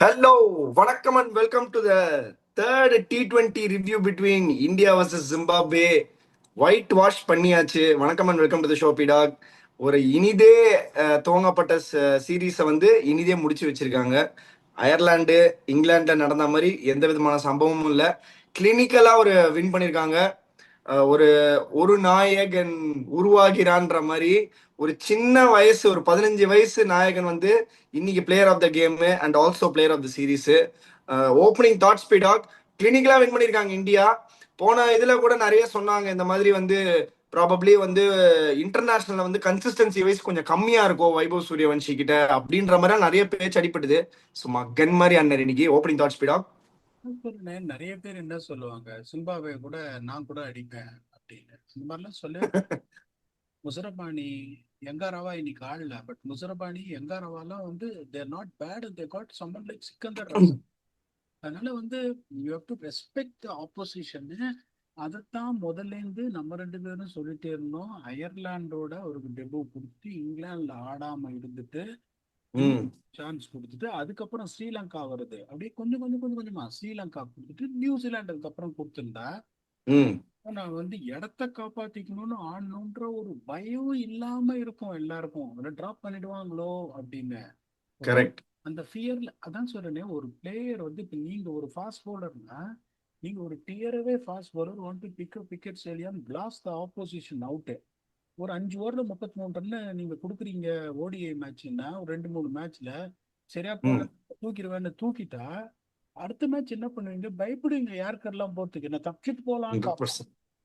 Hello, வணக்கம் and welcome to the third T20 review between India versus Zimbabwe. White wash பண்ணியாச்சு. வணக்கம் and welcome to the show, P-Dog. ஒரு இனிதே துவங்கப்பட்ட சீரீஸை வந்து இனிதே முடிச்சு வச்சிருக்காங்க. அயர்லாண்டு இங்கிலாண்டில் நடந்த மாதிரி எந்த விதமான சம்பவமும் இல்லை. கிளினிக்கலாக ஒரு வின் பண்ணியிருக்காங்க. ஒரு ஒரு நாயகன் உருவாகிறான்ற மாதிரி ஒரு சின்ன வயசு, ஒரு 15 வயசு நாயகன் வந்து இன்னைக்கு player of the game and also player of the series. Opening thoughts பீடாக் கிளினிக்கலா வின் பண்ணியிருக்காங்க இந்தியா. போன இதுல கூட நிறைய சொன்னாங்க இந்த மாதிரி வந்து ப்ராபப்ளி வந்து இன்டர்நேஷனல்ல வந்து கன்சிஸ்டன்சி வைஸ் கொஞ்சம் கம்மியா இருக்கும் வைபவ் சூரியவன்ஷி கிட்ட அப்படின்ற மாதிரி நிறைய பேச்சு அடிப்படுது. சும்மா கன் மாதிரி அண்ணர் இன்னைக்கு. ஓப்பனிங் தாட்ஸ் பீடாக். நிறைய பேர் என்ன சொல்லுவாங்க, சிம்பாவே கூட நான் கூட அடிப்பேன் அப்படின்னு. இந்த மாதிரிலாம் சொல்லு. முசரபாணி யங்காராவா இன்னைக்கு ஆடல, பட் முசரபாணி யங்காராவாலாம் வந்து they're not bad, they got someone like Sikandar Raza. அதனால வந்து you have to respect the opposition. அதைத்தான் முதல்ல இருந்து நம்ம ரெண்டு பேரும் சொல்லிட்டே இருந்தோம். அயர்லாண்டோட ஒரு டெபு கொடுத்து இங்கிலாந்துல ஆடாம இருந்துட்டு சான்ஸ் கொடுத்துட்டு அதுக்கப்புறம் ஸ்ரீலங்கா வருது. அப்படியே கொஞ்சம் கொஞ்சம் கொஞ்சம் கொஞ்சமா ஸ்ரீலங்கா கொடுத்துட்டு நியூசிலாண்டுக்கு அப்புறம் கொடுத்துருந்தா நான் வந்து இடத்த காப்பாத்திக்கணும்னு ஆடணுன்ற ஒரு பயம் இல்லாம இருக்கும் எல்லாருக்கும். டிராப் பண்ணிடுவாங்களோ அப்படின்னு அந்த ஃபியர்ல. அதான் சொல்றேனே, ஒரு பிளேயர் வந்து இப்ப நீங்க ஒரு ஃபாஸ்ட் பவுலர்னா, நீங்க ஒரு tearaway fast bowler want to pick up wickets ஏரியான்னு பிளாஸ்ட் த ஆப்போசிஷன் அவுட். ஒரு 5 ஓவர்ல 33 ரன் நீங்க கொடுக்குறீங்க. ஓடிஐ மேட்ச்னா ஒரு 2-3 மேட்ச்ல சரியா போல தூக்கிடுவேன்னு தூக்கிட்டா அடுத்த மேட்ச் என்ன பண்ணுவீங்க? பயப்படுவீங்க யாருக்கெல்லாம் போறதுக்கு. என்ன தப்பிச்சுட்டு போலாம்.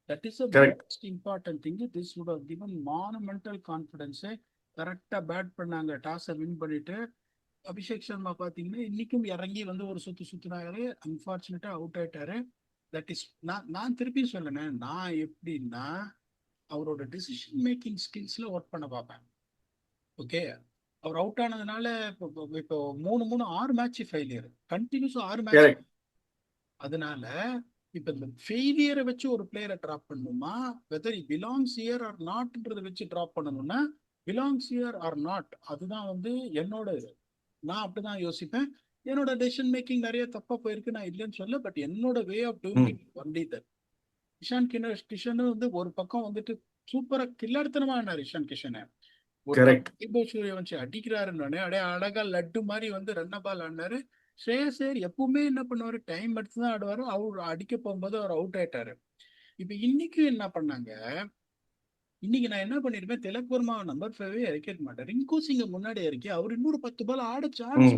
That is most important thing. This would have given monumental confidence. கரெக்டா பேட் பண்ணாங்க, டாஸை வின் பண்ணிட்டு. அபிஷேக் சர்மா பாத்தீங்கன்னா இன்னைக்கும் இறங்கி வந்து ஒரு சுத்துனாரு. அன்பார்ச்சுனேட்டா அவுட் ஆயிட்டாரு. தட் இஸ் நான் திருப்பி சொல்லுனேன், நான் எப்படின்னா அவரோட டிசிஷன் மேக்கிங் ஸ்கில்ஸ்ல ஒர்க் பண்ண பார்ப்பேன். ஓகே, அவர் அவுட் ஆனதுனால இப்போ 6 மேட்ச் ஃபெயிலியர், கண்டினியூஸ் 6 மேட்ச். அதனால இப்ப இந்த ஃபெயிலியரை வச்சு ஒரு பிளேயரை டிராப் பண்ணணுமா, whether it belongs here or நாட்ன்றதை வச்சு டிராப் பண்ணணும்னா பிலாங்ஸ் ஹியர் ஆர் நாட், அதுதான் வந்து என்னோட இது. நான் அப்படிதான் யோசிப்பேன். என்னோட டெசிஷன் மேக்கிங் நிறைய தப்பா போயிருக்கு, நான் இல்லைன்னு சொல்ல. பட் என்னோட way of doing it only that. Ishan Kishan வந்து ஒரு பக்கம் வந்துட்டு சூப்பரா கில்லாடித்தனமா ஆனார் இஷான் கிஷனை. ஒரு வைபவ் சூரியவன்ஷி அடிக்கிறாருன்னு அப்படியே அழகா லட்டு மாதிரி வந்து ரன்னபால் ஆடினாரு. ஸ்ரேயஸ் ஐயர் எப்பவுமே என்ன பண்ணுவாரு, டைம் எடுத்து தான் ஆடுவாரு. அவர் அடிக்க போகும்போது அவர் அவுட் ஆயிட்டாரு. இப்ப இன்னைக்கு என்ன பண்ணாங்க, இன்னைக்கு நான் என்ன பண்ணிருப்பேன், திலக் வர்மா நம்பர் 5 இறக்க மாட்டேன், ரிங்கு சிங்க முன்னாடி இறக்கி அவர் இன்னொரு 10 பால் ஆட சான்ஸ்.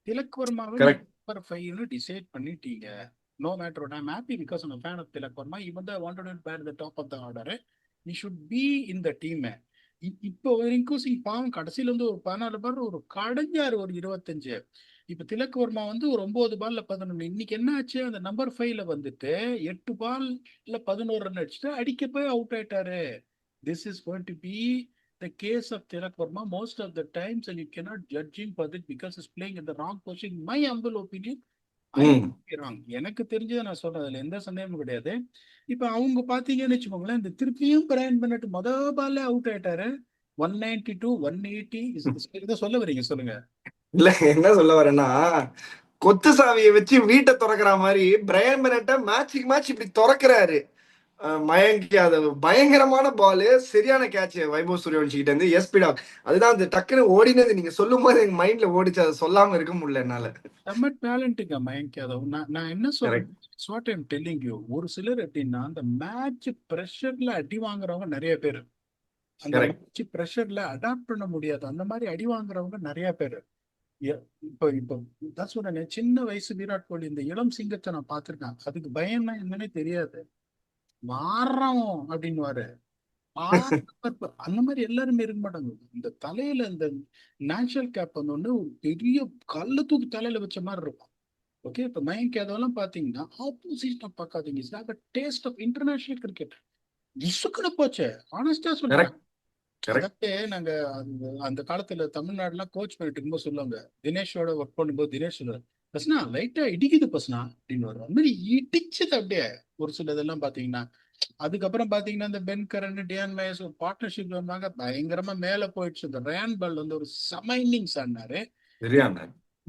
திலக் வர்மாவை நம்பர் 5 டிசைட் பண்ணிட்டீங்க. No matter what, I'm happy because I'm a fan of Tilak Verma. Even though I wanted to bat at the top of the order, he should be in the team. இப்போ ரிங்கு சிங் பாவம் கடைசியில வந்து ஒரு 14 பால் ஒரு கடைஞ்சாரு, ஒரு 25. இப்ப திலக் வர்மா வந்து ஒரு 9 பால்ல 11. இன்னைக்கு என்ன ஆச்சு, அந்த நம்பர் 5ல வந்துட்டு 8 பால்ல 11 ரன் அடிச்சுட்டு அடிக்க போய் அவுட் ஆயிட்டாரு. This is going to be the case of Tilak Verma most of the times, and you cannot judge him for it because he's playing in the wrong position. My humble opinion, எனக்கு தெரிஞ்சதை நான் சொல்றேன், அதுல எந்த சந்தேகமும் கிடையாது. இப்ப அவங்க பாத்தீங்கன்னு வச்சுக்கோங்களேன், இந்த திருப்பியும் பிரையன் பண்ணிட்டு மொதல் பால்ல அவுட் ஆயிட்டாரு. 192 180 சொல்ல வரீங்க, சொல்லுங்க. இல்ல, என்ன சொல்ல வரேன்னா, கொத்து சாவியை வச்சு வீட்டை திறக்கிற மாதிரி பிரையன் பெனட்ட மேட்சுக்கு மேட்ச் இப்படி திறக்கிறாரு. மயங்க் யாதவ் பயங்கரமான பாலு, சரியான கேட்ச் வைபவ் சூரியவன்ஷி கிட்ட இருந்து. எஸ் பீடாக், அதுதான் அந்த டக்குன்னு ஓடினது நீங்க சொல்லும் போது எங்க மைண்ட்ல ஓடிச்சு, அதை சொல்லாம இருக்க முடியல என்னால. செம்ம டேலண்ட்டுங்க மயங்க் யாதவ். நான் என்ன சொல்றேன், what I am telling you, ஒரு சிலர் எப்படின்னா அந்த மேட்ச் பிரஷர்ல அடி வாங்குறவங்க நிறைய பேர், அந்த மேட்ச் பிரஷர்ல அடாப்ட் பண்ண முடியாது, அந்த மாதிரி அடி வாங்குறவங்க நிறைய பேர். இப்போ சொல்றேன், சின்ன வயசு விராட் கோலி இந்த இளம் சிங்கத்தை நான் பார்த்திருக்கேன். அதுக்கு பயம்னா என்னன்னே தெரியாது, மாறுறோம் அப்படின்னுவாரு. அந்த மாதிரி எல்லாருமே இருக்க மாட்டாங்க. இந்த தலையில இந்த நேச்சுரல் கேப் வந்து ஒரு பெரிய கல்ல தூக்கி தலையில வச்ச மாதிரி இருக்கும். ஓகே, இப்ப மயங்க் யாதவ் பாத்தீங்கன்னா ஆப்போசிட்டா பார்க்காதீங்க, டேஸ்ட் ஆஃப் இன்டர்நேஷனல் கிரிக்கெட் இசுக்குன்னு போச்சு. ஆனஸ்டா சொல்றேன். அதாவது நாங்க அந்த காலத்துல தமிழ்நாடுலாம் கோச் பண்ணிட்டு இருக்கும்போது சொல்லுவாங்க, தினேஷோட ஒர்க் பண்ணும்போது தினேஷ் சொல்லுவாரு, பஸ்னா லைட்டா இடிக்குது பஸ்னா அப்படின்னு வரும். அந்த மாதிரி இடிச்சது அப்படியே ஒரு சில இதெல்லாம் பாத்தீங்கன்னா. அதுக்கப்புறம் பாத்தீங்கன்னா இந்த பென் கரன், டியான் மேயர்ஸ் ஒரு பார்ட்னர்ஷிப்ல வந்தாங்க, பயங்கரமா மேல போயிடுச்சு. இந்த ரேன் பால் வந்து ஒரு செம இன்னிங்ஸ் ஆடினாரு.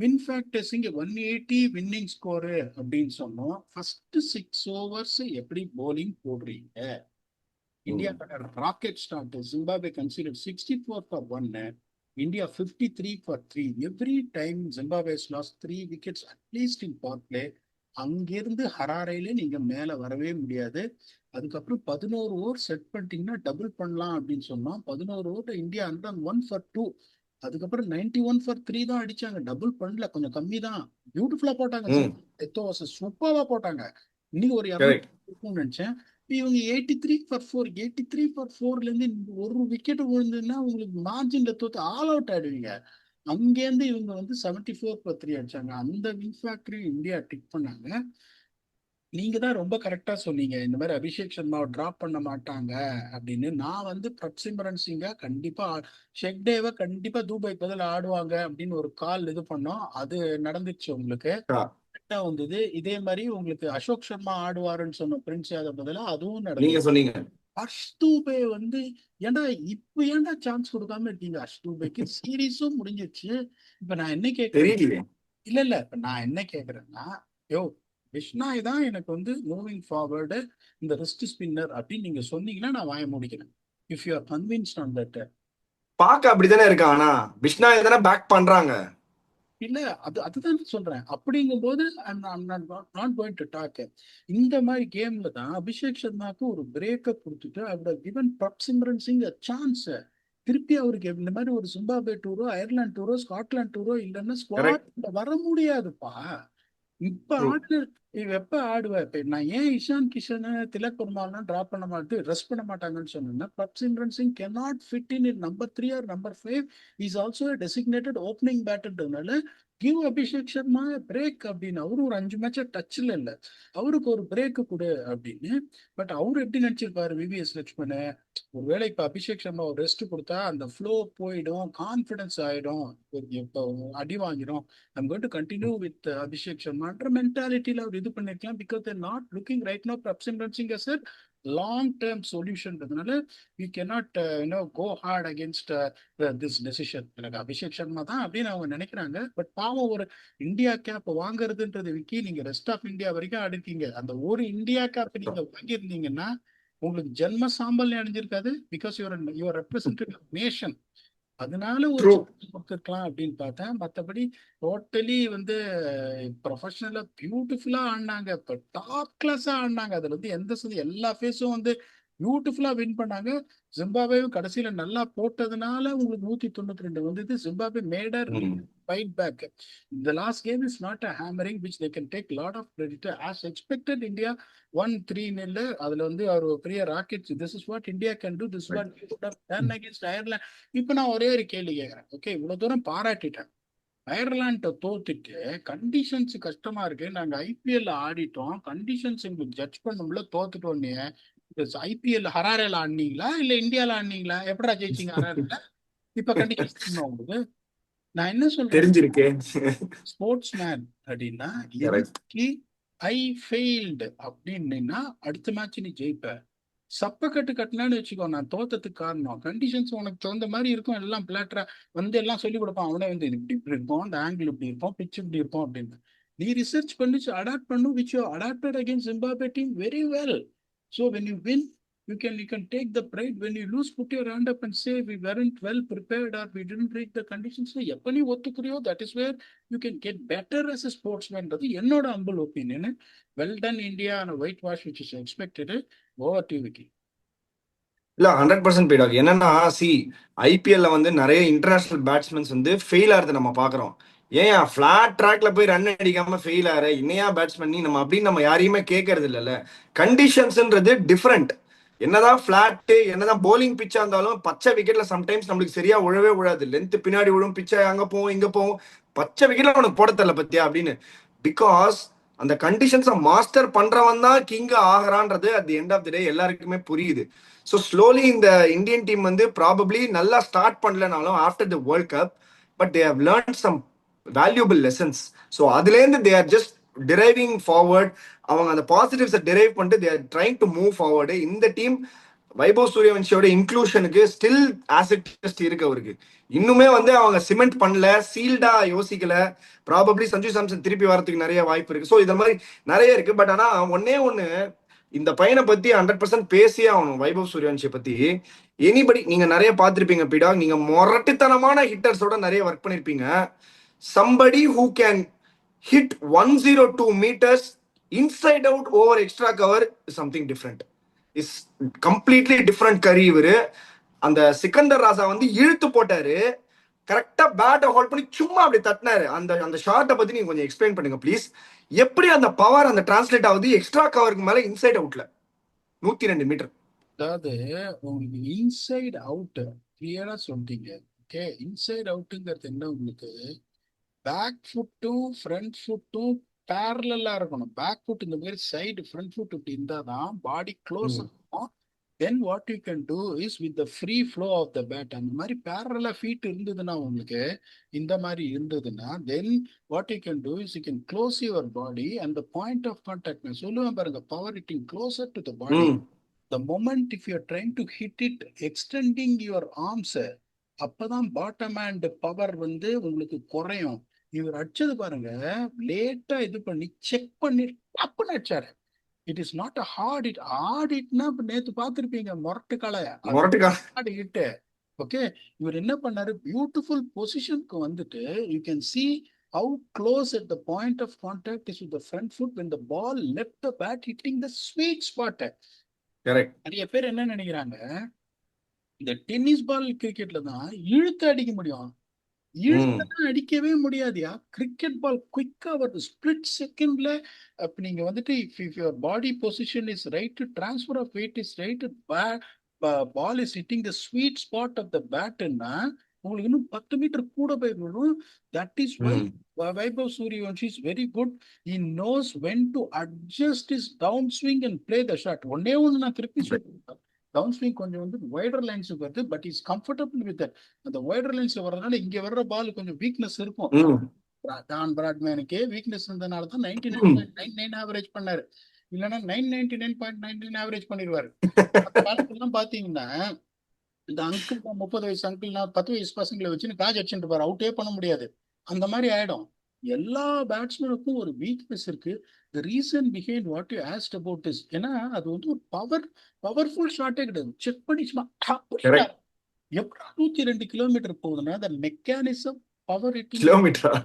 வின் ஃபேக்டர்ஸ் இங்க 180 வின்னிங் ஸ்கோரு அப்படின்னு சொன்னோம். ஃபர்ஸ்ட் 6 ஓவர்ஸ் எப்படி போலிங் போடுறீங்க? India rocket start. Zimbabwe consider 64 for 1. India 53 for 3. Every time Zimbabwe has lost 3 wickets at least in power play. அங்கிருந்து ஹராரையில நீங்க மேல வரவே முடியாது. அதுக்கப்புறம் 11 ஓவர் செட் பண்ணிட்டீங்கன்னா டபுள் பண்ணலாம் அப்படின்னு சொன்னோம். 11 ஓவர் இந்தியா 101 for 2. அதுக்கப்புறம் 91 for 3 தான் அடிச்சாங்க. டபுள் பண்ணல, கொஞ்சம் கம்மி தான். பியூட்டிஃபுல்லா போட்டாங்க. சூப்பரா போட்டாங்க. இன்னைக்கு ஒரு 200 கரெக்ட். இருக்கும்னு நினைச்சேன். இவங்க 83 for 4 இருந்து ஒரு விக்கெட் விழுந்ததுன்னா உங்களுக்கு மார்ஜின்ல தோத்து ஆல் அவுட் ஆயிடுவீங்க. அங்கேருந்து இவங்க 74 for 3 அடிச்சாங்க. அந்த வின் ஃபேக்டரி இந்தியா டிக் பண்ணாங்க. நீங்க தான் ரொம்ப கரெக்டா சொன்னீங்க, இந்த மாதிரி அபிஷேக் சர்மாவை டிராப் பண்ண மாட்டாங்க அப்படின்னு. நான் பிரப்சிமரன் சிங்கா கண்டிப்பா, ஷெக் டேவை கண்டிப்பா துபாய் பதில் ஆடுவாங்க அப்படின்னு ஒரு கால் இது பண்ணோம். அது நடந்துச்சு. உங்களுக்கு கரெக்டா வந்தது. இதே மாதிரி உங்களுக்கு அசோக் சர்மா ஆடுவாருன்னு சொன்னோம் பிரின்ஸ் யாதவ் பதிலா, அதுவும் நீங்க நடந்துச்சு. சொன்னீங்க. ஹர்ஷ் தூபே ஏன்டா இப்ப ஏன்டா சான்ஸ் கொடுக்காம இருக்கீங்க? ஹர்ஷ் தூபேக்கு சீரீஸும் முடிஞ்சிருச்சு. இப்ப நான் என்ன கேட்கிறேன், தெரியலையே. இல்ல இப்ப நான் என்ன கேக்குறேன்னா, யோ விஷ்ணாய் தான் எனக்கு மூவிங் ஃபார்வர்டு இந்த ரிஸ்ட் ஸ்பின்னர் அப்படின்னு நீங்க சொன்னீங்கன்னா நான் வாய முடிக்கிறேன். If you R convinced on that. பாக்க அப்படித்தானே இருக்கான். ஆனா விஷ்ணா எதனா பேக் பண்றாங்க. இல்ல அதுதான் சொல்றேன். அப்படிங்கும்போது நாட் கோயிங் டு டாக். இந்த மாதிரி கேம்ல தான் அபிஷேக் சர்மாக்கு ஒரு பிரேக்கப் கொடுத்துட்டு அவரோட கிவன் பிரப்சிமரன் சிங் சான்ஸ். திருப்பி அவருக்கு இந்த மாதிரி ஒரு ஜிம்பாப்வே டூரோ, அயர்லாந்து டூரோ, ஸ்காட்லாந்து டூரோ இல்லைன்னா கரெக்ட். ஸ்குவாட் வர முடியாதுப்பா. இப்ப ட்ரூ. ஆடு எப்ப ஆடுவ? இப்ப நான் ஏன் இஷான் கிஷன், திலக் வர்மாலாம் டிராப் பண்ண மாட்டேன், ரெஸ்ட் பண்ண மாட்டாங்கன்னு சொன்னேன்னா, Prabhsimran Singh cannot fit in number 3 or number 5. Is also designated opening பேட்டர்னால கிவ் அபிஷேக் சர்மா பிரேக் அப்படின்னு. அவரு ஒரு 5 மேட்ச டச்ல இல்ல, அவருக்கு ஒரு பிரேக் கொடு அப்படின்னு. பட் அவரு எப்படி நினைச்சிருப்பாரு விவிஎஸ் லட்சுமண், ஒருவேளை இப்ப அபிஷேக் சர்மா ஒரு ரெஸ்ட் கொடுத்தா அந்த ஃப்ளோ போயிடும், கான்பிடன்ஸ் ஆயிடும், இப்போ அடி வாங்கிடும், I'm going to continue with Abhishek Sharma mentality அவர் இது பண்ணிருக்கலாம். because they're not looking right now Prabhsimran Singh as a long term solution. அதனால we cannot go hard against this decision. எனக்கு அபிஷேக் சர்மா தான் அப்படின்னு அவங்க நினைக்கிறாங்க. பட் பாவம், ஒரு இந்தியா கேப் வாங்குறதுன்றது விக்கி, நீங்க ரெஸ்ட் ஆஃப் இந்தியா வரைக்கும் அடித்தீங்க. அந்த ஒரு இந்தியா கேப் நீங்க வாங்கியிருந்தீங்கன்னா உங்களுக்கு ஜென்ம சாம்பல் அடைஞ்சிருக்காது. Because your representative nation. அதனால ஒரு ட்ரூ. சான்ஸ் கொடுத்துருக்கலாம் அப்படின்னு பார்த்தேன். மற்றபடி டோட்டலி ப்ரொஃபஷனலா பியூட்டிஃபுல்லா ஆடினாங்க. இப்போ டாப் கிளாஸா ஆடினாங்க. அதுல எந்த எல்லா ஃபேஸும் பியூட்டிஃபுல்லா வின் பண்ணாங்க. ஜிம்பாப்வேவும் கடைசியில நல்லா போட்டதுனால உங்களுக்கு 192 வந்தது. Zimbabwe matter fight back. The last game is not a hammering which they can take lot of credit. As expected, India won 3-0. அதுல அவர் பெரிய rocket. This is what India can do. This is what we should have done against Ireland. இப்ப நான் ஒரே ஒரு கேள்வி கேட்கிறேன். Okay, இவ்வளவு தூரம் பாராட்டிட்டேன். அயர்லாண்ட தோத்துட்டு கண்டிஷன்ஸ் கஷ்டமா இருக்கு, நாங்க ஐபிஎல் ஆடிட்டோம், கண்டிஷன்ஸ் எங்களுக்கு ஜட்ஜ் பண்ணும்ல, தோத்துட்டோன்னே ஐபிஎல் ஹராரேல ஆடினீங்களா இல்ல இந்தியால ஆடினீங்களா? எப்படா ஜெயிச்சீங்க ஹராரேல? இப்ப கண்டிஷன் உங்களுக்கு நான் என்ன சொல்றேன், தெரிஞ்சிருக்கேன். ஸ்போர்ட்ஸ் மேன் அப்படின்னா இன்னைக்கு ஐ ஃபெயில்டு அப்படின்னா அடுத்த மேட்ச் நீ ஜெயிப்ப. சப்பக்கட்டு கட்டினான்னு வச்சுக்கோ, நான் தோத்ததுக்கு காரணம் கண்டிஷன்ஸ் உனக்கு தகுந்த மாதிரி இருக்கும். எல்லாம் பிளாட்டரா எல்லாம் சொல்லி கொடுப்பான். அவனே இது இப்படி இப்படி இருக்கும், அந்த ஆங்கிள் இப்படி இருக்கும், பிச் இப்படி இருக்கும் அப்படின்னு. நீ ரிசர்ச் பண்ணி அடாப்ட் பண்ணும், which you adapted against Zimbabwe team very well. So when you win you can take the pride. When you lose, put your hand up and say we weren't well prepared or we didn't reach the conditions. எப்ப நீ ஒத்துக்கிறியோ that is where you can get better as a sportsman. என்னோட humble opinion. Well done India on a whitewash which is expected. Over to you, Vicky. இல்ல 100% போயிடாது. என்னன்னா ஐபிஎல்ல நிறைய international batsmen fail ஆகுறது நம்ம பாக்குறோம். ஏன் பிளாட் ட்ராக்ல போய் ரன் அடிக்காம ஃபெயில் ஆற இன்னையா பேட்ஸ் பண்ணி நம்ம அப்படின்னு நம்ம யாரையுமே கேட்கறது இல்லைல்ல. கண்டிஷன்ஸ்ன்றது டிஃப்ரெண்ட். என்னதான் பிளாட்டு, என்னதான் போலிங் பிச்சா இருந்தாலும் பச்சை விக்கெட்ல சம்டைம்ஸ் நம்மளுக்கு சரியா உழவே உழாது. லென்த் பின்னாடி விழும், பிச்சை அங்க போகும் இங்க போகும், பச்சை விக்கெட்ல உனக்கு போட தெரியல பத்தியா அப்படின்னு. பிகாஸ் அந்த கண்டிஷன்ஸை மாஸ்டர் பண்றவன் தான் கிங் ஆகிறான்றது at the end of the day எல்லாருக்குமே புரியுது. ஸோ ஸ்லோலி இந்த இந்தியன் டீம் ப்ராபப்ளி நல்லா ஸ்டார்ட் பண்ணலனாலும் after the world cup, but they have learn some valuable lessons. So அதுலேருந்து they are just driving forward. அவங்க அந்த பாசிட்டிவ்ஸை டிரைவ் பண்ணிட்டு they are trying to move forward. இந்த டீம் வைபவ் சூரியவன்ஷியோட இன்க்ளூஷனுக்கு ஸ்டில் ஆசிட் டெஸ்ட் இருக்கு அவருக்கு. இன்னுமே வந்து அவங்க சிமெண்ட் பண்ணல, சீல்டா யோசிக்கல. ப்ராபப்ளி சஞ்சு சாம்சன் திருப்பி வரதுக்கு நிறைய வாய்ப்பு இருக்கு. ஸோ இந்த மாதிரி நிறைய இருக்கு. பட் ஆனா ஒன்னே ஒண்ணு, இந்த பையனை பத்தி 100% பேசியே ஆகணும். வைபவ் சூரியவன்ஷியை பத்தி எனிபடி நீங்க நிறைய பார்த்திருப்பீங்க பிடா, நீங்க மொரட்டுத்தனமான ஹிட்டர்ஸோட நிறைய ஒர்க் பண்ணிருப்பீங்க. somebody who can hit 102 meters inside out over extra cover is something different. Is completely different கரி இவரு. அந்த சிக்கந்தர் ராசா வந்து இழுத்து போட்டாரு, கரெக்டா பேட்டை ஹோல்ட் பண்ணி சும்மா அப்படி தட்டினாரு. அந்த அந்த ஷாட்டை பத்தி நீங்க கொஞ்சம் எக்ஸ்பிளைன் பண்ணுங்க ப்ளீஸ். எப்படி அந்த பவர் அந்த டிரான்ஸ்லேட் ஆகுது எக்ஸ்ட்ரா கவருக்கு மேல இன்சைட் அவுட்ல 102 மீட்டர்? அதாவது உங்களுக்கு இன்சைட் அவுட் கிளியரா சொல்லிட்டீங்க. ஓகே, இன்சைட் அவுட்டுங்கிறது என்ன, உங்களுக்கு பேக் ஃபுட்டும் ஃப்ரண்ட் ஃபுட்டும் பேரலா இருக்கணும். பேக் ஃபுட் இந்த மாதிரி சைடு, ஃப்ரண்ட் ஃபுட் இப்படி இருந்தால் தான் பாடி க்ளோஸ் ஆகும். Then what you can do is with the free flow of the bat. அந்த மாதிரி பேரலா ஃபீட் இருந்ததுன்னா, உங்களுக்கு இந்த மாதிரி இருந்ததுன்னா, then what you can do is you can close your body and the point of contact. நான் சொல்லுவேன் பாருங்க, power hitting closer to the body. The moment if you are trying to hit it extending your arms, அப்பதான் bottom and power வந்து உங்களுக்கு குறையும். இவர் அடிச்சது பாருங்க, லேட்டா இது பண்ணி செக் பண்ணி டப்புன்னு அடிச்சாரு. It is not a hard hit. Hard ஹிட்னா நேத்து பார்த்திருப்பீங்க, மொரட்டு ஹிட். ஓகே, இவர் என்ன பண்ணாரு, பியூட்டிஃபுல் பொசிஷனுக்கு வந்துட்டு you can see how close at the point of contact is with the front foot when the ball left the bat hitting the sweet spot. Correct. நிறைய பேர் என்ன நினைக்கிறாங்க, இந்த டென்னிஸ் பால் கிரிக்கெட்ல தான் இழுத்து அடிக்க முடியும். இழுத்தெல்லாம் அடிக்கவே முடியாதியா. கிரிக்கெட் பால் குயிக்கா வருது, ஸ்பிளிட் செகண்ட்ல. அப்ப நீங்க வந்துட்டு if your body position is right, transfer of weight is right, ball is hitting the sweet spot of the பேட்னா உங்களுக்கு இன்னும் 10 மீட்டர் கூட போய் விடும். That is why Vaibhav Suryavanshi is very good. He knows when to adjust is down swing and play the shot. ஒன்னே ஒன்று நான் திருப்பி சொல்றேன், டவுன் ஸ்விங் கொஞ்சம் வந்து வைடர் லைன்ஸுக்கு வருது, but is comfortable with that. அந்த வைடர் லைன்ஸ்ல வர்றதுனால இங்க வர்ற பால் கொஞ்சம் வீக்னஸ் இருக்கும். டான் பிராட்மேனுக்கே வீக்னஸ் இருந்ததுனால தான் 99.99 ஆவரேஜ் பண்ணாரு. இல்லைன்னா 999.99 ஆவரேஜ் பண்ணிடுவாரு. காலத்துலாம் பாத்தீங்கன்னா இந்த அங்கிள் 30 வயசு அங்கிள் 10 வயசு பசங்களை வச்சுன்னு காஜ் அடிச்சுட்டு பாரு, அவுட்டே பண்ண முடியாது. அந்த மாதிரி ஆயிடும். எல்லா பேட்ஸ்மேனுக்கும் ஒரு வீக்னஸ் இருக்கு. The reason behind what you asked about is, ஏன்னா அது வந்து ஒரு பவர்ஃபுல் ஷாட்டே கிடையாது. செக் பண்ணி சும்மா எப்படி 102 கிலோமீட்டர் போகுதுன்னா, the mechanism power kilometre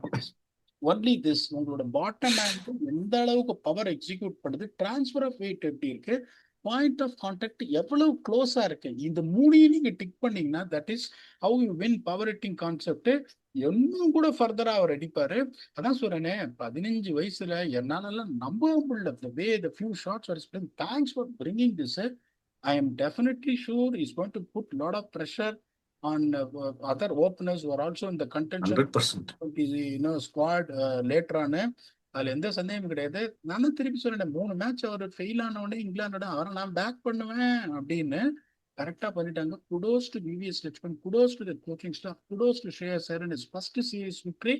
only this. உங்களோட பாட்டம் ஹேண்ட் எந்த அளவுக்கு பவர் எக்ஸிக்யூட் பண்ணுது, டிரான்ஸ்ஃபர் ஆஃப் வெயிட் எப்படி இருக்கு, பாயிண்ட் ஆஃப் கான்டாக்ட் எவ்வளவு க்ளோஸா இருக்கு, இந்த மூணையும் நீங்க டிக் பண்ணீங்கன்னா that is how you win power hitting concept. இன்னும் கூட ஃபர்தரா அவர் அடிப்பாரு. அதான் சொல்றேனே, 15 வயசுல என்னாலலாம் நம்ப முடியல the way the few shots are playing. Thanks for bringing this. I am definitely sure he's going to put a lot of pressure on other openers who are also in the contention 100%. squad later on. அதுல எந்த சந்தேகமும் கிடையாது. நானும் திருப்பி சொல்றேன், 3 match அவர் fail ஆனவொடனே இங்கிலாந்தோட அவரை நான் back பண்ணுவேன் அப்படின்னு கரெக்டா பண்ணிட்டாங்க. Kudos to VVS Laxman, kudos to the coaching staff, kudos to Shreyas Iyer in his first series victory,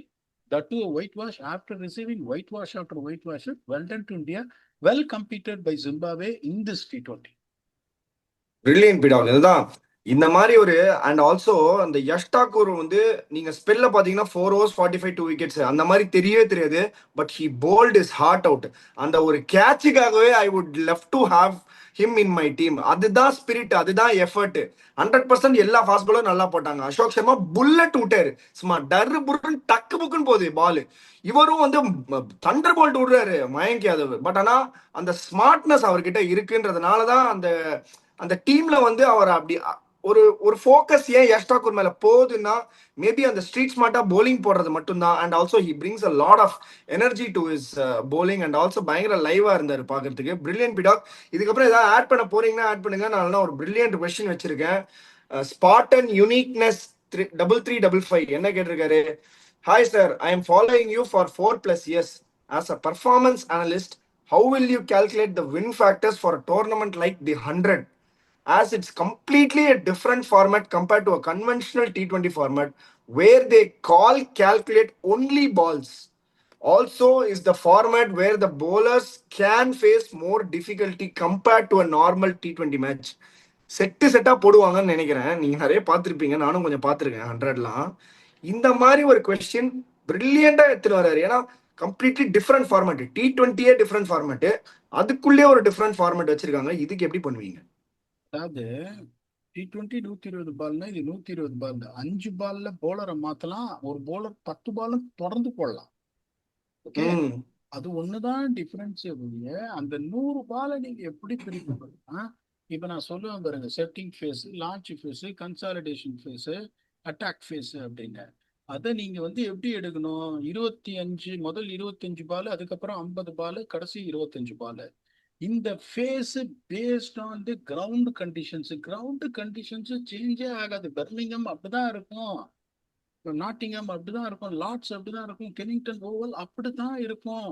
that too whitewash after receiving whitewash after whitewash. Well done to India, well competed by Zimbabwe in this T20. Brilliant பிடாக். இதுதான் இந்த மாதிரி ஒரு and also அந்த யஷ் தாக்கூர் வந்து நீங்க ஸ்பெல்ல பாத்தீங்கன்னா 4 overs 45 2 wickets அந்த மாதிரி தெரியவே தெரியாது. But he bowled his heart out. அந்த ஒரு கேட்சுக்காகவே I would love to have him in my team. அதுதான் ஸ்பிரிட், அதுதான் எஃபர்ட். 100% எல்லா ஃபாஸ்ட் பாலும் நல்லா போட்டாங்க. அசோக் சர்மா புல்லட் விட்டாரு, சும்மா டர்ரு புருன்னு டக்கு புக்குன்னு போகுது பால். இவரும் வந்து தண்டர் போல்ட் விடுறாரு மயங்க் யாதவ். பட் ஆனா அந்த ஸ்மார்ட்னஸ் அவர்கிட்ட இருக்குன்றதுனாலதான் அந்த டீம்ல வந்து அவர் அப்படி ஒரு ஃபோக்கஸ் ஏன் யஷ் தாக்கூர் மேல போகுதுன்னா, மேபி அந்த ஸ்ட்ரீட் ஸ்மார்ட்டா போலிங் போடுறது மட்டும்தான். And also he brings a lot of energy to his bowling. And also பயங்கர லைவா இருந்தாரு பாக்குறதுக்கு. Brilliant Pidog. இதுக்கப்புறம் ஏதாவது ஆட் பண்ண போறீங்கன்னா ஆட் பண்ணுங்க. நான் ஒரு பிரில்லியன்ட் கொஸ்டின் வச்சிருக்கேன். ஸ்பாட்டன் யூனிக்னஸ் 3355 என்ன கேட்டிருக்காரு? Hi sir, I am following you for 4+ years as a performance analyst. How will you calculate the win factors for a tournament like the 100? As it's completely a different format compared to a conventional T20 format where they calculate only balls. Also is the format where the bowlers can face more difficulty compared to a normal T20 match. செட்டா போடுவாங்கன்னு நினைக்கிறேன். நீங்க நிறைய பார்த்துருப்பீங்க, நானும் கொஞ்சம் பார்த்துருக்கேன் 100லாம். இந்த மாதிரி ஒரு கொஸ்டின் பிரில்லியண்டா எடுத்துட்டு வர்றாரு. ஏன்னா completely different format. T20 different format, அதுக்குள்ளே ஒரு டிஃப்ரெண்ட் ஃபார்மேட் வச்சிருக்காங்க. இதுக்கு எப்படி பண்ணுவீங்க? அதாவது T20 120 பால்னா இது 120 பால். 5 பால்ல போலரை மாத்தலாம், ஒரு போலர் 10 பாலும் தொடர்ந்து போடலாம். ஓகே, ம். அது ஒண்ணுதான் டிஃபரன்ஸே ஒழிய அந்த 100 பாலை நீங்க எப்படி பிரிக்கணும்னா, இப்ப நான் சொல்லுவேன் பாருங்க, setting phase, launch phase, consolidation phase, attack phase அப்படின்னு. அதை நீங்க வந்து எப்படி எடுக்கணும்? 25 முதல் 25 பால், அதுக்கப்புறம் 50 பால், கடைசி 25 பால். இந்த phase based on the ground conditions. Ground conditions சேஞ்சே ஆகாது. பெர்மிங்ஹாம் அப்படிதான் இருக்கும், நாட்டிங்ஹாம் அப்படிதான் இருக்கும், லார்ட்ஸ் அப்படிதான் இருக்கும், கெனிங்டன் ஓவல் அப்படிதான் இருக்கும்.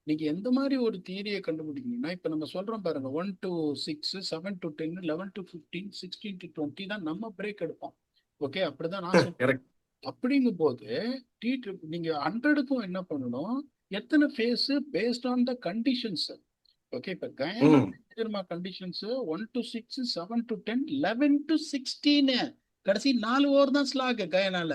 நீங்க எந்த மாதிரி ஒரு தியரியை கண்டுபிடிக்கணும்னா, இப்ப நம்ம சொல்றோம் பாருங்க, 1 to 6, 7 to 10, 11 to 15, 16 to 20 தான் நம்ம பிரேக் எடுப்போம். ஓகே, அப்படிதான் நான் சொல்றேன். கரெக்ட். அப்படிங்கும் போது நீங்க 100க்கும் என்ன பண்ணணும், எத்தனை phase based on the conditions. Okay, இப்ப Guyana hmm. Conditions 1 to 6, 7 to 10, 11 to 16. கடைசி 4 ஓவர் தான் ஸ்லாக் கயானால.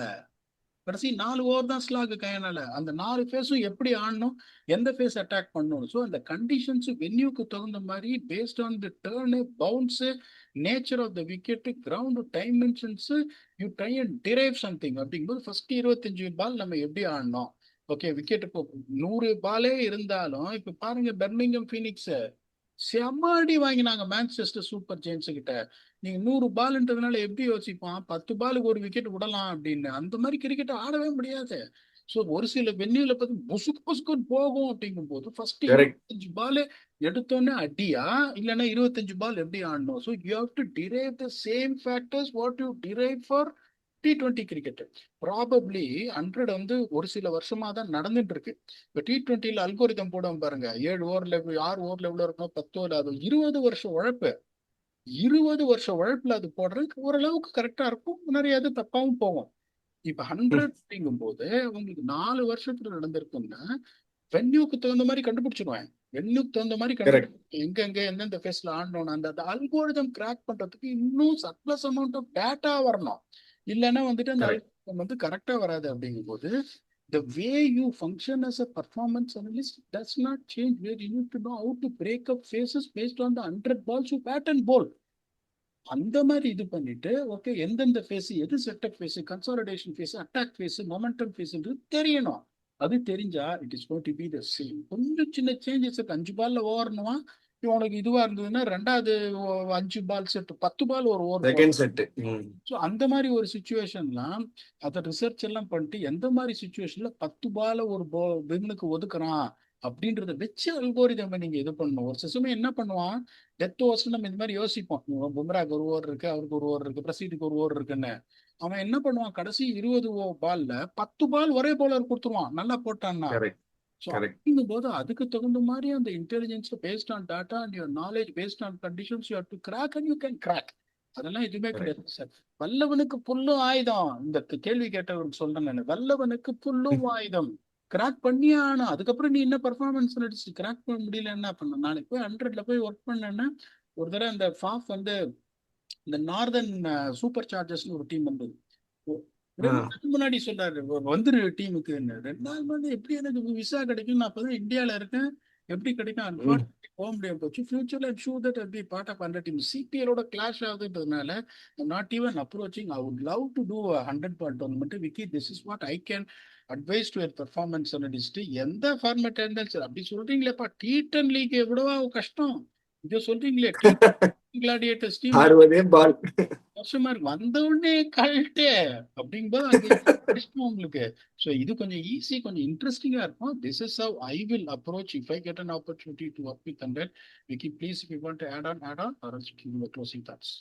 கடைசி 4 ஓவர் தான் ஸ்லாக் கயானால. அந்த 4 ஃபேஸும் எப்படி ஆடணும், எந்த ஃபேஸ் அட்டாக் பண்ணணும். ஸோ அந்த கண்டிஷன்ஸ் வென்யூக்கு தகுந்த மாதிரி based on the turn, bounce, nature of the wicket, ground dimensions, you try and drive something. அப்படிங்கும்போது ஃபர்ஸ்ட் 25 பால் நம்ம எப்படி ஆடணும். ஓகே, விக்கெட் இப்போ 100 பாலே இருந்தாலும் இப்ப பாருங்க, பெர்மிங்ஹாம் ஃபீனிக்ஸ் செம்ம அடி வாங்கினாங்க மான்செஸ்டர் சூப்பர் ஜெயின்ஸ் கிட்ட. நீங்க 100 பால்ன்றதுனால எப்படி யோசிப்பான், 10 பாலுக்கு ஒரு விக்கெட் விடலாம் அப்படின்னு. அந்த மாதிரி கிரிக்கெட் ஆடவே முடியாது. ஸோ ஒரு சில வென்யூல பார்த்து புசுக்கு புசுக்குன்னு போகும். அப்படிங்கும் போது ஃபர்ஸ்ட் கரெக்ட். 25 பால் எடுத்தோன்னே அடியா, இல்லைன்னா 25 பால் எப்படி ஆடணும். So you have to drive the same factors what you drive for T20 cricket. Probably 100 வந்து ஒரு சில வருஷமா தான் நடந்துட்டு இருக்கு. இப்ப T20ல அல்கோரிதம் போடுவோம் பாருங்க, 7 ஓவர்ல 6 ஓவர்ல எவ்வளவு இருக்கும், 10 ஓவர், அது 20 வருஷம் உழைப்பு. 20 வருஷம் உழைப்புல அது போடுறதுக்கு ஓரளவுக்கு கரெக்டா இருக்கும், நிறைய இது தப்பாவும் போகும். இப்ப 100 அப்படிங்கும் போது உங்களுக்கு 4 வருஷத்துல நடந்திருக்குன்னா வென்யூக்கு தகுந்த மாதிரி கண்டுபிடிச்சிருவேன். வென்யூக்கு தகுந்த மாதிரி கரெக்ட். கண்டுபிடிச்சு எங்க எந்தெந்த ஃபேஸ்ல ஆடணும். அந்த அல்கோரிதம் கிராக் பண்றதுக்கு இன்னும் சர்ப்ளஸ் அமௌண்ட் ஆஃப் டேட்டா வரணும். இல்லைன்னா வந்துட்டு அந்த கரெக்ட். அல்கோரிதம் வந்து கரெக்டா வராது. அப்படிங்கும் போது the way you function as a performance analyst does not change, where you need to know how to break up phases based on the 100 balls you bat and bowl. அந்த மாதிரி இது பண்ணிட்டு okay, எந்தெந்த ஃபேஸ், எது setup phase, consolidation phase, attack phase, momentum ஃபேஸ்ன்றது தெரியணும். அது தெரிஞ்சா it is going to be the same. கொஞ்சம் சின்ன சேஞ்சஸ் இருக்கு. 5 பால்ல ஓவரணுமா, உனக்கு இதுவா இருந்ததுன்னா ரெண்டாவது 5 பால் செட் 10 பால் ஒரு ஓவர் போடணும். Second set. ஸோ அந்த மாதிரி ஒரு சுச்சுவேஷன்லாம் அதை ரிசர்ச் எல்லாம் பண்ணிட்டு எந்த மாதிரி சுச்சுவேஷன்ல 10 பால ஒரு வின்னுக்கு ஒதுக்குறான் அப்படின்றத வச்சு அல்கோரிதம் நீங்க இது பண்ணணும். ஒரு சிசுமே என்ன பண்ணுவான், டெத் ஓவர்ஸ் நம்ம இந்த மாதிரி யோசிப்போம், பும்ராக்கு ஒரு ஓவர் இருக்கு, அவருக்கு ஒரு ஓவர் இருக்கு, பிரசீதுக்கு ஒரு ஓவர் இருக்குன்னு. அவன் என்ன பண்ணுவான், கடைசி 20 பால்ல 10 பால் ஒரே போலர் கொடுத்துருவான் நல்லா போட்டான்னா. கரெக்ட். So correct. அப்படிங்கும் போது அதுக்கு தகுந்த மாதிரி அந்த intelligence based on tata and your knowledge based on conditions you have to crack and you can crack. அதெல்லாம் எதுவுமே கரெக்ட். கிடையாது சார். வல்லவனுக்கு புல்லும் ஆயுதம். இந்த கேள்வி கேட்டவருக்கு சொல்றேன் நான், வல்லவனுக்கு புல்லும் ஆயுதம். கிராக் பண்ணியே ஆகணும். அதுக்கப்புறம் நீ என்ன பர்ஃபார்மன்ஸ் நடிச்சு கிராக் பண்ண முடியல என்ன பண்ண. நாளைக்கு போய் 100ல போய் ஒர்க் பண்ணேன்னா, ஒரு தடவை அந்த ஃபாஃப் வந்து இந்த நார்தன் சூப்பர் சார்ஜர்ஸ்னு ஒரு டீம் வந்தது. 2 நாள் முன்னாடி சொன்னாரு, வந்துரு டீமுக்கு. 2 நாள் வந்து எப்படி எனக்கு விசா கிடைக்கும், நான் அப்பதான் இந்தியால இருக்கேன், எப்படி கிடைக்கும். அன்பார்ச்சுனேட்லி போக முடியாம போச்சு. ஃபியூச்சர்ல I'm sure that be part of 100 team. சிபிஎலோட கிளாஷ் ஆகுதுன்றதுனால not even approaching. I would love to do 100 ball tournament. Vicky, this is what I can advise to your performance analyst. எந்த ஃபார்மேட் இருந்தாலும் சரி. அப்படி சொல்றீங்களேப்பா, T10 லீக் எவ்வளவா கஷ்டம். இதை சொல்றீங்களே, கிளாடியேட்டர்ஸ் டீம் 60 பால். வருஷமா இருக்கு, வந்த உடனே கழட்டு அப்படிங்கும்போது அங்க கஷ்டம் உங்களுக்கு. ஸோ இது கொஞ்சம் ஈஸி, கொஞ்சம் இன்ட்ரெஸ்டிங்கா இருக்கும். This is how I will approach if I get an opportunity to work with 100. Vicky, please if you want to add on or else give your closing thoughts.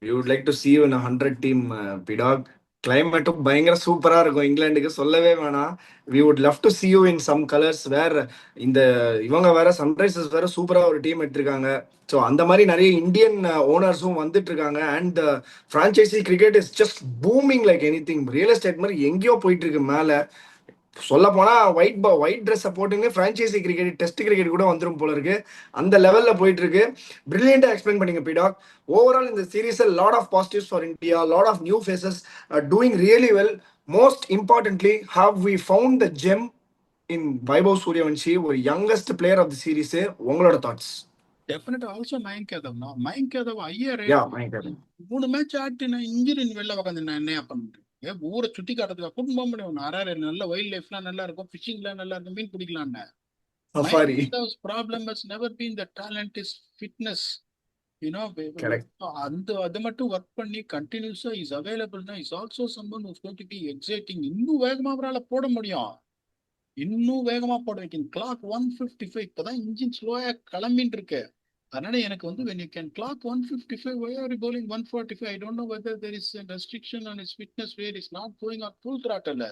We would like to see you in a 100 team, Pidog. கிளைமேட்டும் பயங்கர சூப்பரா இருக்கும் இங்கிலாந்துக்கு, சொல்லவே வேணாம். We would love to see you in some colors. வேற இந்த இவங்க வேற சன்ரைசர்ஸ் வேற சூப்பரா ஒரு டீம் எடுத்திருக்காங்க. ஸோ அந்த மாதிரி நிறைய இந்தியன் ஓனர்ஸும் வந்துட்டு இருக்காங்க. And franchise cricket is just booming like anything. Real estate மாதிரி எங்கேயோ போயிட்டு இருக்கு மேல. சொல்ல போனா ஒயிட் ட்ரெஸ் போட்டுங்க பிரான்ச்சைசி கிரிக்கெட் டெஸ்ட் கிரிக்கெட் கூட வந்துரும் போல இருக்கு. அந்த லெவல்ல போயிட்டு இருக்கு. பிரில்லியண்டா எக்ஸ்பிளைன் பண்ணீங்க பிடாக். ஓவரால் இந்த series lot of positives for India, lot of new faces doing really well. Most importantly have we found the gem in Vaibhav சூரியவன்ஷி, ஒரு youngest player of the series. உங்களோட thoughts? Definite also Mayank Yadav தான். மயங்க் யாதவ் ஐயர் யா mind. 3 match ஆட்டு நான் இன்ஜுரின் வெளில உட்காந்து நான் என்ன பண்ணிட்டு ஊரை சுத்தி காட்டுறதுக்கு கூட்டு போக முடியும். ஆறாரு நல்ல வைல்ட் லைஃப்லாம் நல்லா இருக்கும், ஃபிஷிங்லாம் நல்லா இருக்கும், மீன் பிடிக்கலான்னு. சஃபாரி. மயங்க் யாதவ்'s problem has never been the talent, is fitness. Correct. அந்த அது மட்டும் ஒர்க் பண்ணி கண்டினியூஸா இஸ் அவைலபிள்னா is also someone who's going to be exciting. இன்னும் வேகமா அவரால் போட முடியும், இன்னும் வேகமா போட வைக்கணும். கிளாக் 155 இப்பதான் இன்ஜின் ஸ்லோயா கிளம்பின்னு இருக்கு. அதனால எனக்கு வந்து when you can clock 155, why are you bowling 145? I don't know whether there is a restriction on his fitness where he's not going on full throttle.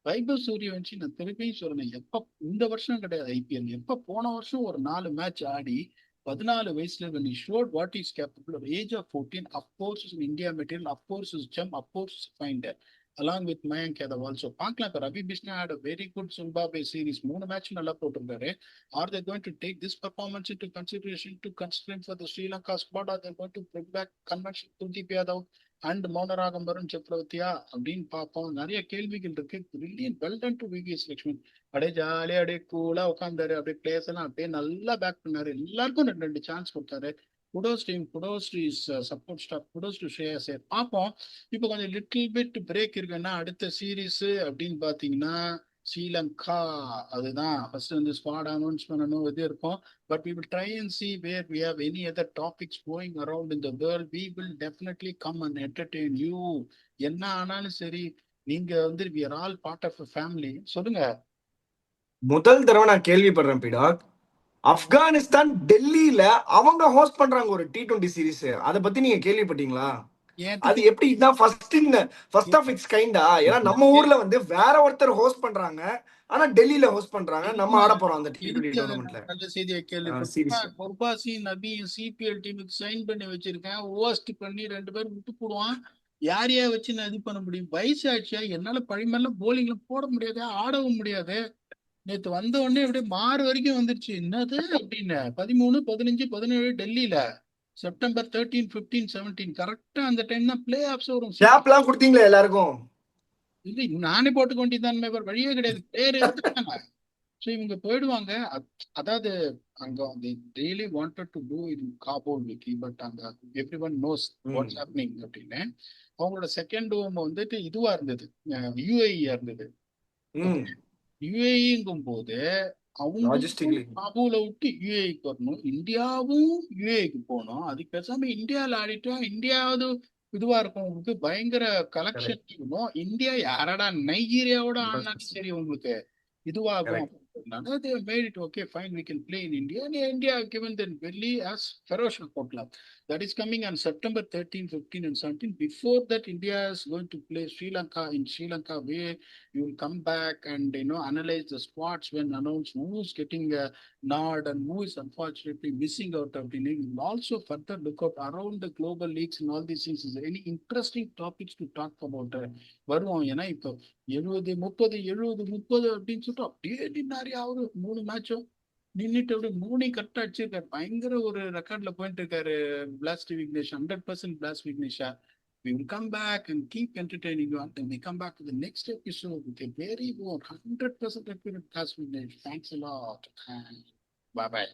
Vaibhav Suryavanshi நான் திருப்பியும் சொல்றேன், எப்ப இந்த வருஷம் கிடையாது ஐபிஎல், எப்ப போன வருஷம் ஒரு 4 மேட்ச் ஆடி 14 வயசுல when he showed what he's capable at age of 14, of course is an India material, of course is gem, of course is finder along with Mayank Yadav also. பார்க்கலாம், இப்ப Ravi Bishnoi had a very good Zimbabwe series, 3 match நல்லா போட்டிருக்காரு. Are they going to take this performance into consideration to considering for the Sri Lanka squad? Are they going to bring back convention Kuldeep Yadav and மௌனராகம்பரம் சக்கரவர்த்தியா அப்படின்னு பார்ப்போம். நிறைய கேள்விகள் இருக்கு. Brilliant, well done to VVS Laxman. அப்படியே ஜாலியா அப்படியே கூலா உட்காந்தாரு, அப்படியே பிளேயர்ஸ் எல்லாம் அப்படியே நல்லா பேக் பண்ணாரு, எல்லாருக்கும் 2 சான்ஸ் கொடுத்தாரு. Kudos team, kudos to support staff, kudos to Shreya sir. பார்ப்போம். இப்போ கொஞ்சம் லிட்டில் பிட் பிரேக் இருக்குன்னா அடுத்த சீரீஸ் அப்படின்னு பாத்தீங்கன்னா ஸ்ரீலங்கா. அதுதான் ஃபர்ஸ்ட் வந்து ஸ்குவாட் அனௌன்ஸ் பண்ணணும், இது இருக்கும். But we will try and see where we have any other topics going around in the world. We will definitely come and entertain you. என்ன ஆனாலும் சரி, நீங்க வந்து we are all part of a family. சொல்லுங்க. முதல் தடவை நான் கேள்விப்படுறேன் பிடாக், ஆப்கானிஸ்தான் டெல்லியில அவங்க ஹோஸ்ட் பண்றாங்க ஒரு T20 சீரிஸ். அத பத்தி நீங்க கேள்விப்பட்டீங்களா? அது எப்படி இதான் ஃபர்ஸ்ட் ஆஃப் இட்ஸ் கைண்டா? ஏன்னா நம்ம ஊர்ல வந்து வேற ஒருத்தர் ஹோஸ்ட் பண்றாங்க, ஆனா டெல்லியில ஹோஸ்ட் பண்றாங்க. நம்ம ஆட போறோம் அந்த T20 டோர்னமெண்ட்ல நல்ல செய்தியை சீரிஸ். கேள்விப்பட்டேன். குர்பாசி நபியும் சிபிஎல் டீமுக்கு சைன் பண்ணி வச்சிருக்கேன், ஹோஸ்ட் பண்ணி 2 பேரும் விட்டு போடுவான். யாரையா வச்சு நான் இது பண்ண முடியும்? வயசு ஆட்சியா, என்னால பழிமெல்லாம் போலிங்ல போட முடியாது, ஆடவும் முடியாது. நேத்து வந்த உடனே அப்படியே மாறு வரைக்கும் வந்துருச்சு. என்னது அப்படின்னு 13, 15, 17 டெல்லியில செப்டம்பர் 13, 15, 17 கரெக்டா அந்த டைம் தான் பிளே ஆஃப்ஸ் வரும். கேப்லாம் கொடுத்தீங்களா எல்லாருக்கும்? இது நானே போட்டு கொண்டிருந்தான், வழியே கிடையாது. பிளேயர் எடுத்துட்டாங்க. ஸோ இவங்க போயிடுவாங்க. அதாவது அங்க really wanted to do in Kabul Vicky, but அங்க everyone knows what's happening அப்படின்னு. அவங்களோட செகண்ட் ஹோம் வந்துட்டு இதுவா இருந்தது, யூஏஇயா இருந்தது. யூஏஇங்கும் போது அவங்க காபூலை விட்டு யூஏஇக்கு வரணும், இந்தியாவும் யூஏஇக்கு போகணும். அதுக்கு பேசாம இந்தியாவில் ஆடிட்டா இந்தியாவது இதுவா இருக்கும், உங்களுக்கு பயங்கர கலெக்ஷன் இருக்கணும். இந்தியா யாரடா நைஜீரியாவோட ஆனாலும் சரி உங்களுக்கு இதுவாகும். They have made it okay, fine, we can play in India. And India have given them Delhi as Feroz Kotla. That is coming on September 13, 15, and 17. Before that, India is going to play Sri Lanka in Sri Lanka, where you will come back and analyze the squads when announced who is getting a nod and who is unfortunately missing out of the league. You will also further look out around the global leagues and all these things. Is there any interesting topics to talk about? வருவோம். ஏன்னா இப்போ 70, 30, 70, 30 அப்படின்னு சொல்லிட்டு அப்படியே நின்னாரு. அவரு 3 மேட்சும் நின்றுட்டு அப்படியே 3 கரெக்டா அடிச்சிருக்காரு. பயங்கர ஒரு ரெக்கார்ட்ல போயிட்டு இருக்காரு பிளாஸ்ட் விக்னேஷ், 100% பிளாஸ்ட் விக்னேஷா. We will come back and keep entertaining you until we come back to the next episode with a very 100% accurate Blast Vignesh. Thanks a lot and bye bye.